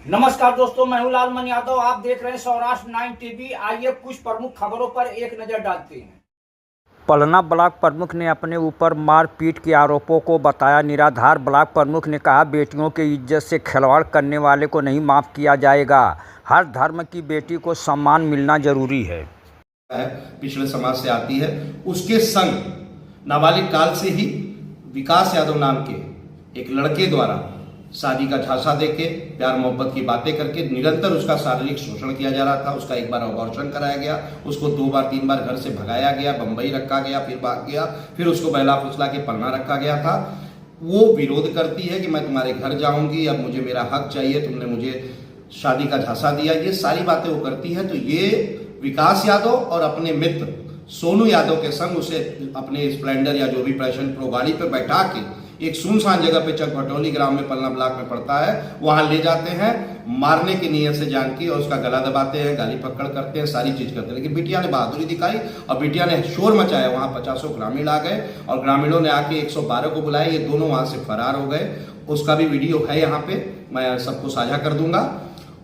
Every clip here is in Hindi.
नमस्कार दोस्तों, मैं हूं लालमन यादव। आप देख रहे हैं सौराष्ट्र 9 टीवी। आइए कुछ प्रमुख खबरों पर एक नजर डालते हैं। पलना ब्लॉक प्रमुख ने अपने ऊपर मारपीट के आरोपों को बताया निराधार। ब्लॉक प्रमुख ने कहा, बेटियों की इज्जत से खिलवाड़ करने वाले को नहीं माफ़ किया जाएगा। हर धर्म की बेटी को सम्मान मिलना जरूरी है। पिछड़े समाज से आती है, उसके संग नाबालिग काल से ही विकास यादव नाम के एक लड़के द्वारा शादी का झांसा देके प्यार मोहब्बत की बातें करके निरंतर उसका शारीरिक शोषण किया जा रहा था। उसका एक बार अबॉर्शन कराया गया, उसको 2 बार 3 बार घर से भगाया गया, बंबई रखा गया, फिर भाग गया, फिर उसको बहला फुसला के पलना रखा गया था। वो विरोध करती है कि मैं तुम्हारे घर जाऊंगी, अब मुझे मेरा हक चाहिए, तुमने मुझे शादी का झांसा दिया, ये सारी बातें वो करती है। तो ये विकास यादव और अपने मित्र सोनू यादव के संग उसे अपने स्प्लेंडर या जो भी पैशन प्रो गाड़ी पर बैठा के एक सुनसान जगह पे चकभटौली ग्राम में पलना ब्लॉक में पड़ता है, वहां ले जाते हैं मारने की नीयत से जानकी, और उसका गला दबाते हैं, गाली पकड़ करते हैं, सारी चीज करते हैं। लेकिन बिटिया ने बहादुरी दिखाई और बिटिया ने शोर मचाया। वहां 50 ग्रामीण आ गए और ग्रामीणों ने आके 112 को बुलाया। ये दोनों वहां से फरार हो गए। उसका भी वीडियो है यहाँ पे, मैं सबको साझा कर दूंगा।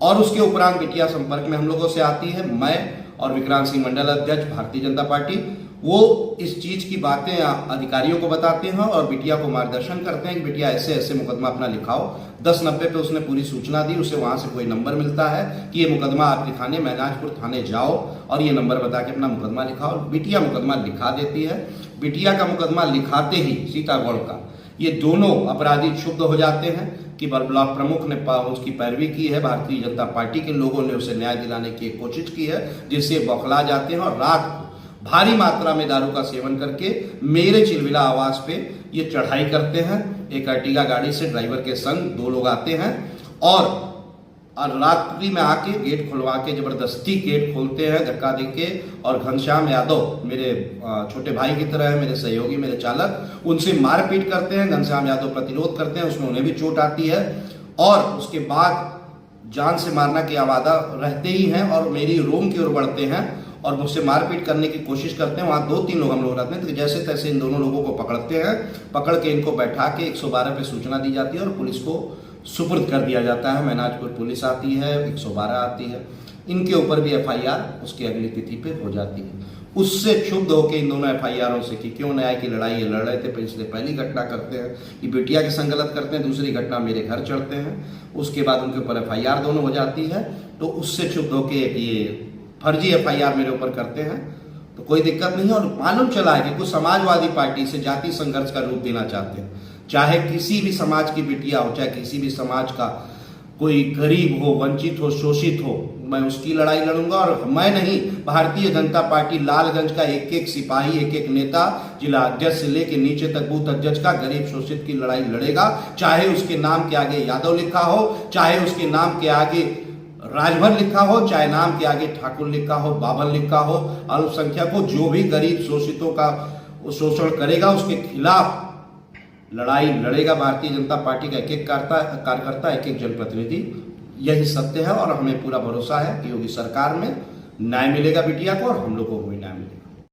और उसके उपरांत बिटिया संपर्क में हम लोगों से आती है। मैं और विक्रांत सिंह मंडल अध्यक्ष भारतीय जनता पार्टी, वो इस चीज की बातें अधिकारियों को बताते हैं और बिटिया को मार्गदर्शन करते हैं कि बिटिया ऐसे ऐसे मुकदमा अपना लिखाओ। 1090 पे उसने पूरी सूचना दी। उसे वहां से कोई नंबर मिलता है कि ये मुकदमा आप लिखाने मैनाजपुर थाने जाओ और ये नंबर बता के अपना मुकदमा लिखाओ। बिटिया मुकदमा लिखा देती है। बिटिया का मुकदमा लिखाते ही सीतागढ़ का ये दोनों अपराधी क्षुब्ध हो जाते हैं कि ब्लॉक प्रमुख ने उसकी पैरवी की है। भारतीय जनता पार्टी के लोगों ने उसे न्याय दिलाने की कोशिश की है, जिससे बौखला जाते हैं और रात को भारी मात्रा में दारू का सेवन करके मेरे चिलविला आवास पे ये चढ़ाई करते हैं। एक अर्टिगा गाड़ी से ड्राइवर के संग 2 लोग आते हैं और रात्रि में आके गेट खुलवा के जबरदस्ती गेट खोलते हैं धक्का देके। और घनश्याम यादव मेरे छोटे भाई की तरह है, मेरे सहयोगी, मेरे चालक, उनसे मारपीट करते हैं। घनश्याम यादव प्रतिरोध करते हैं, उसमें उन्हें भी चोट आती है। और उसके बाद जान से मारना की आवादा रहते ही हैं और मेरी रूम की ओर बढ़ते हैं और मुझसे मारपीट करने की कोशिश करते हैं। वहां 2-3 लोग हम लोग रहते हैं। तो जैसे तैसे इन दोनों लोगों को पकड़ते हैं। पकड़ के इनको बैठा के 112 पे सूचना दी जाती है और पुलिस को सुपुर्द कर दिया जाता है। मैनाजपुर पुलिस आती है, 112 आती है। इनके ऊपर भी FIR उसकी अगली तिथि पे हो जाती है। उससे क्षुब्ध होकर इन दोनों FIRों से कि क्यों न्याय की लड़ाई लड़ रहे थे, इसलिए पहली घटना करते हैं कि बिटिया के संग गलत करते हैं, दूसरी घटना मेरे घर चढ़ते हैं। उसके बाद उनके ऊपर FIR दोनों हो जाती है। तो उससे क्षुब्ध होकर ये फर्जी FIR मेरे ऊपर करते हैं। तो कोई दिक्कत नहीं है। और मालूम चला है कि कुछ समाजवादी पार्टी से जाति संघर्ष का रूप देना चाहते हैं। चाहे किसी भी समाज की बिटिया हो, चाहे किसी भी समाज का कोई गरीब हो, वंचित हो, शोषित हो, मैं उसकी लड़ाई लड़ूंगा। और मैं नहीं, भारतीय जनता पार्टी लालगंज का एक एक सिपाही, एक एक नेता, जिला अध्यक्ष से लेके नीचे तक बूथ अध्यक्ष का गरीब शोषित की लड़ाई लड़ेगा। चाहे उसके नाम के आगे यादव लिखा हो, चाहे उसके नाम के आगे राजभर लिखा हो, चाहे नाम के आगे ठाकुर लिखा हो, बाभन लिखा हो। अल्पसंख्यक को जो भी गरीब शोषितों का शोषण करेगा उसके खिलाफ लड़ाई लड़ेगा भारतीय जनता पार्टी का एक एक कार्यकर्ता, एक एक जनप्रतिनिधि। यही सत्य है और हमें पूरा भरोसा है कि योगी सरकार में न्याय मिलेगा बिटिया को और हम लोगों को